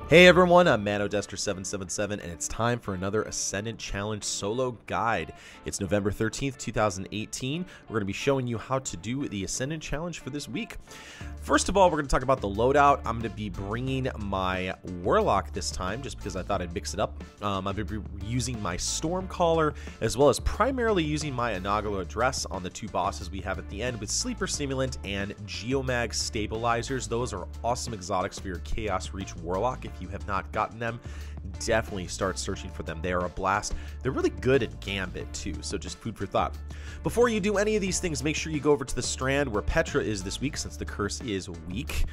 Hey everyone, I'm ManoDester777 and it's time for another Ascendant Challenge solo guide. It's November 13th, 2018. We're going to be showing you how to do the Ascendant Challenge for this week. First of all, we're going to talk about the loadout. I'm going to be bringing my Warlock this time just because I thought I'd mix it up. I'm going to be using my Stormcaller as well as primarily using my inaugural address on the two bosses we have at the end with Sleeper Stimulant and Geomag Stabilizers. Those are awesome exotics for your Chaos Reach Warlock. If you have not gotten them, definitely start searching for them. They are a blast. They're really good at Gambit too, so just food for thought. Before you do any of these things, make sure you go over to the Strand where Petra is this week since the curse is weak.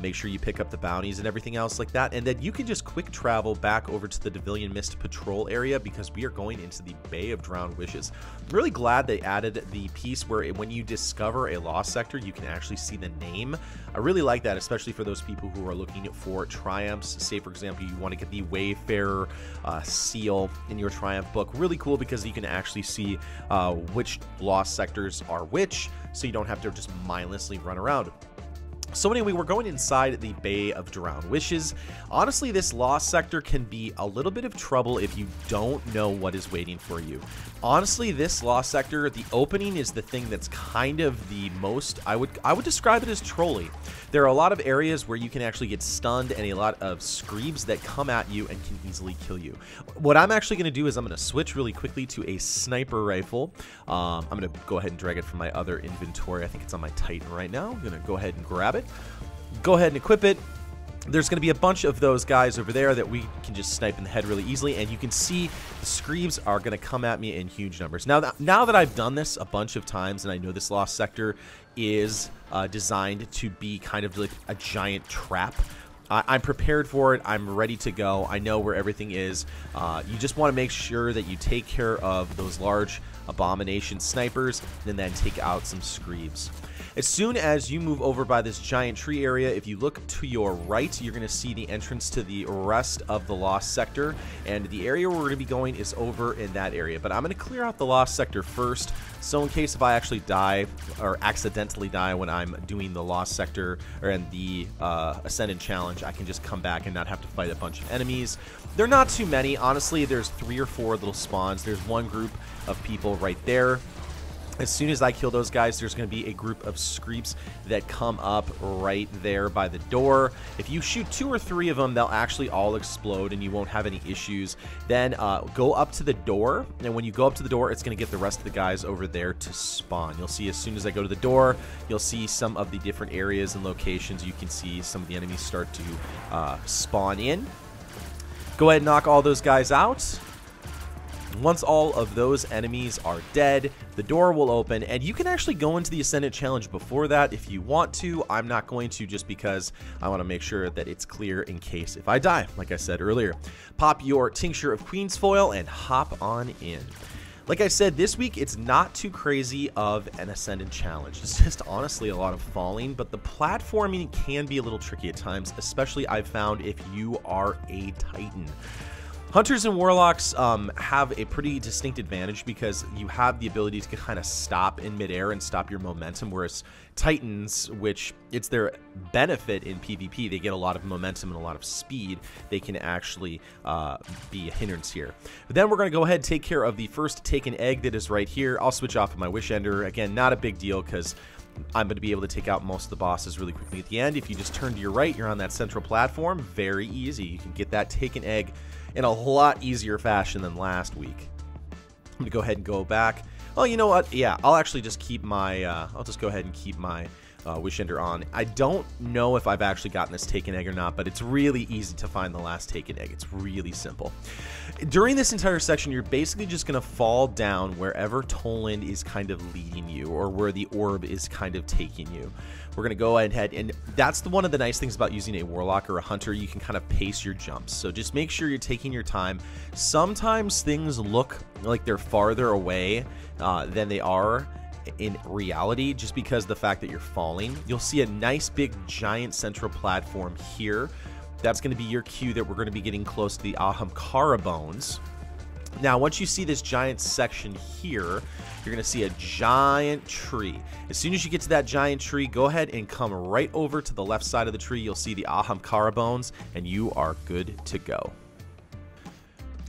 Make sure you pick up the bounties and everything else like that, and then you can just quick travel back over to the Devilian Mist Patrol area because we are going into the Bay of Drowned Wishes. I'm really glad they added the piece where when you discover a lost sector, you can actually see the name. I really like that, especially for those people who are looking for triumphs. Say, for example, you want to get the Wayfarer seal in your triumph book. Really cool because you can actually see which lost sectors are which, so you don't have to just mindlessly run around. So anyway, we're going inside the Bay of Drowned Wishes. Honestly, this lost sector can be a little bit of trouble if you don't know what is waiting for you. Honestly, this lost sector, the opening is the thing that's kind of the most, I would describe it as trolly. There are a lot of areas where you can actually get stunned and a lot of screebs that come at you and can easily kill you. What I'm actually going to do is I'm going to switch really quickly to a sniper rifle. I'm going to go ahead and drag it from my other inventory. I think it's on my Titan right now. I'm going to go ahead and grab it. Go ahead and equip it. There's going to be a bunch of those guys over there that we can just snipe in the head really easily, and you can see the screebs are going to come at me in huge numbers. Now that I've done this a bunch of times, and I know this lost sector is designed to be kind of like a giant trap, I'm prepared for it. I'm ready to go. I know where everything is. You just want to make sure that you take care of those large abomination snipers and then take out some screebs. As soon as you move over by this giant tree area, if you look to your right, you're going to see the entrance to the rest of the lost sector, and the area where we're going to be going is over in that area. But I'm going to clear out the lost sector first, so in case if I actually die or accidentally die when I'm doing the lost sector or in the Ascendant Challenge, I can just come back and not have to fight a bunch of enemies. They're not too many. Honestly, there's 3 or 4 little spawns. There's one group of people right there. As soon as I kill those guys, there's going to be a group of screeps that come up right there by the door. If you shoot 2 or 3 of them, they'll actually all explode and you won't have any issues. Then go up to the door, and when you go up to the door, it's going to get the rest of the guys over there to spawn. You'll see as soon as I go to the door, you'll see some of the different areas and locations. You can see some of the enemies start to spawn in. Go ahead and knock all those guys out. Once all of those enemies are dead, the door will open, and you can actually go into the Ascendant Challenge before that if you want to. I'm not going to just because I want to make sure that it's clear in case if I die, like I said earlier. Pop your Tincture of Queen's Foil and hop on in. Like I said, this week it's not too crazy of an Ascendant Challenge. It's just honestly a lot of falling, but the platforming can be a little tricky at times, especially I've found if you are a Titan. Hunters and Warlocks have a pretty distinct advantage because you have the ability to kind of stop in midair and stop your momentum, whereas Titans, which it's their benefit in PvP, they get a lot of momentum and a lot of speed. They can actually be a hindrance here. But then we're going to go ahead and take care of the first taken egg that is right here. I'll switch off of my Wish Ender. Again, not a big deal because I'm going to be able to take out most of the bosses really quickly at the end. If you just turn to your right, you're on that central platform. Very easy. You can get that taken egg in a lot easier fashion than last week. I'm going to go ahead and go back. Well, you know what? Yeah, I'll actually just keep my, I'll just go ahead and keep my Wish Ender on. I don't know if I've actually gotten this taken egg or not, but it's really easy to find the last taken egg. It's really simple. During this entire section, you're basically just going to fall down wherever Toland is kind of leading you or where the orb is kind of taking you. We're going to go ahead, and that's one of the nice things about using a Warlock or a Hunter. You can kind of pace your jumps, so just make sure you're taking your time. Sometimes things look like they're farther away than they are in reality, just because the fact that you're falling. You'll see a nice big giant central platform here. That's going to be your cue that we're going to be getting close to the Ahamkara bones. Now, once you see this giant section here, you're going to see a giant tree. As soon as you get to that giant tree, go ahead and come right over to the left side of the tree. You'll see the Ahamkara bones, and you are good to go.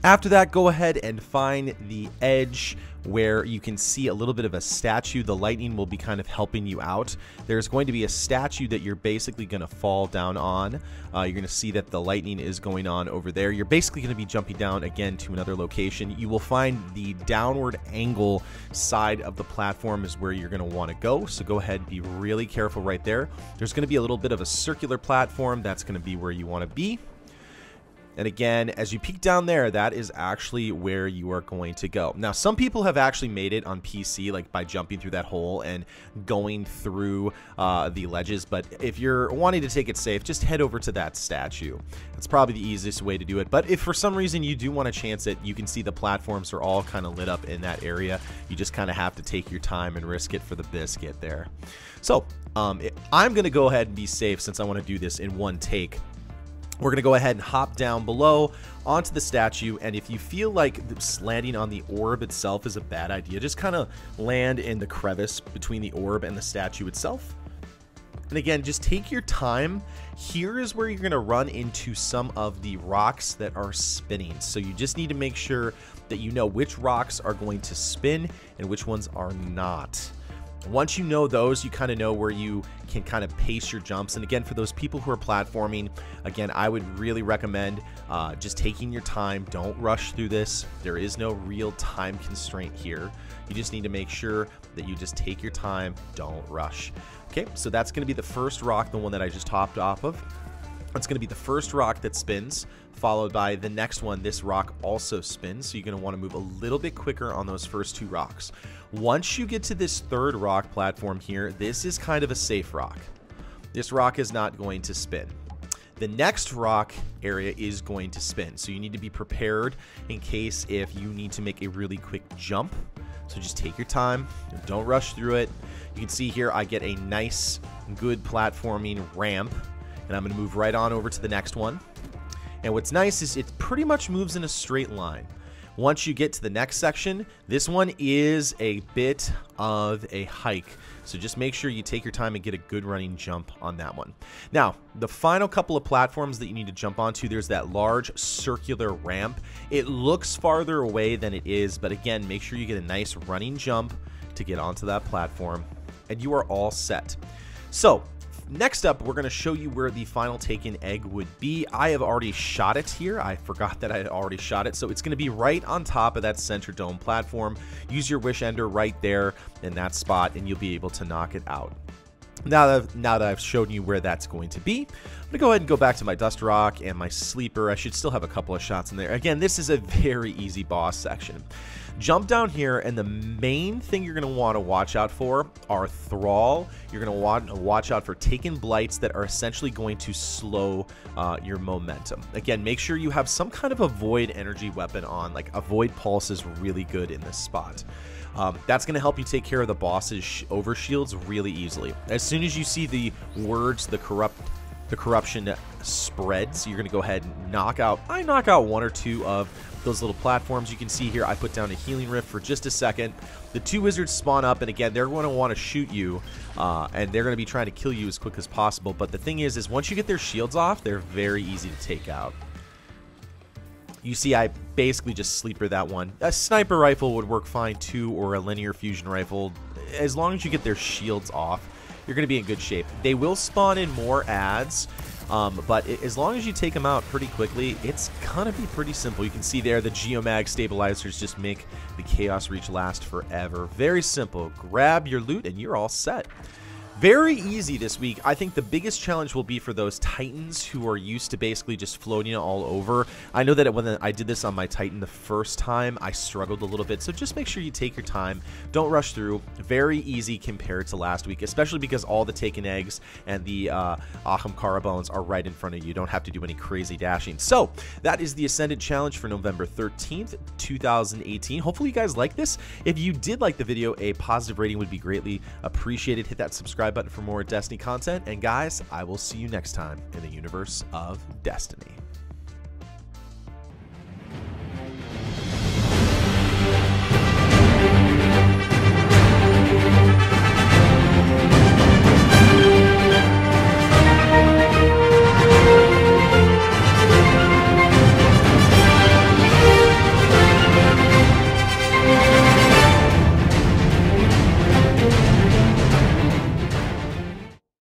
After that, go ahead and find the edge where you can see a little bit of a statue. The lightning will be kind of helping you out. There's going to be a statue that you're basically going to fall down on. You're going to see that the lightning is going on over there. You're basically going to be jumping down again to another location. You will find the downward angle side of the platform is where you're going to want to go. So go ahead and be really careful right there. There's going to be a little bit of a circular platform. That's going to be where you want to be. And again, as you peek down there, that is actually where you are going to go. Now, some people have actually made it on PC, like by jumping through that hole and going through the ledges. But if you're wanting to take it safe, just head over to that statue. That's probably the easiest way to do it. But if for some reason you do want to chance it, you can see the platforms are all kind of lit up in that area. You just kind of have to take your time and risk it for the biscuit there. So I'm going to go ahead and be safe since I want to do this in one take. We're going to go ahead and hop down below onto the statue, and if you feel like landing on the orb itself is a bad idea, just kind of land in the crevice between the orb and the statue itself. And again, just take your time. Here is where you're going to run into some of the rocks that are spinning. So you just need to make sure that you know which rocks are going to spin and which ones are not. Once you know those, you kind of know where you can kind of pace your jumps. And again, for those people who are platforming, again, I would really recommend just taking your time. Don't rush through this. There is no real time constraint here. You just need to make sure that you just take your time. Don't rush. Okay, so that's going to be the first rock, the one that I just hopped off of. That's going to be the first rock that spins, followed by the next one. This rock also spins, so you're going to want to move a little bit quicker on those first two rocks. Once you get to this third rock platform here, this is kind of a safe rock. This rock is not going to spin. The next rock area is going to spin, so you need to be prepared in case if you need to make a really quick jump. So just take your time, don't rush through it. You can see here I get a nice, good platforming ramp. And I'm going to move right on over to the next one. And what's nice is it pretty much moves in a straight line. Once you get to the next section, this one is a bit of a hike. So just make sure you take your time and get a good running jump on that one. Now, the final couple of platforms that you need to jump onto, there's that large circular ramp. It looks farther away than it is, but again, make sure you get a nice running jump to get onto that platform, and you are all set. So, next up, we're going to show you where the final taken egg would be. I have already shot it here. I forgot that I had already shot it. So it's going to be right on top of that center dome platform. Use your wish ender right there in that spot, and you'll be able to knock it out. Now that I've shown you where that's going to be, I'm going to go ahead and go back to my dust rock and my sleeper. I should still have a couple of shots in there. Again, this is a very easy boss section. Jump down here, and the main thing you're going to want to watch out for are thrall. You're going to want to watch out for taken blights that are essentially going to slow your momentum. Again, make sure you have some kind of a void energy weapon on. Like a void pulse is really good in this spot. That's going to help you take care of the boss's overshields really easily. As soon as you see the words, the corruption spreads, you're going to go ahead and knock out. I knock out one or two of those little platforms. You can see here I put down a healing rift for just a second. The two wizards spawn up, and again, they're going to want to shoot you, and they're going to be trying to kill you as quick as possible. But the thing is once you get their shields off, they're very easy to take out. You see I basically just sleeper that one. A sniper rifle would work fine too, or a linear fusion rifle. As long as you get their shields off, you're going to be in good shape. They will spawn in more adds, but as long as you take them out pretty quickly, it's going to be pretty simple. You can see there the Geomag stabilizers just make the Chaos Reach last forever. Very simple. Grab your loot and you're all set. Very easy this week. I think the biggest challenge will be for those Titans who are used to basically just floating all over. I know that when I did this on my Titan the first time, I struggled a little bit. So just make sure you take your time. Don't rush through. Very easy compared to last week, especially because all the taken eggs and the Ahamkara bones are right in front of you. You don't have to do any crazy dashing. So that is the Ascendant Challenge for November 13th, 2018. Hopefully you guys like this. If you did like the video, a positive rating would be greatly appreciated. Hit that subscribe button for more Destiny content, and guys, I will see you next time in the universe of Destiny.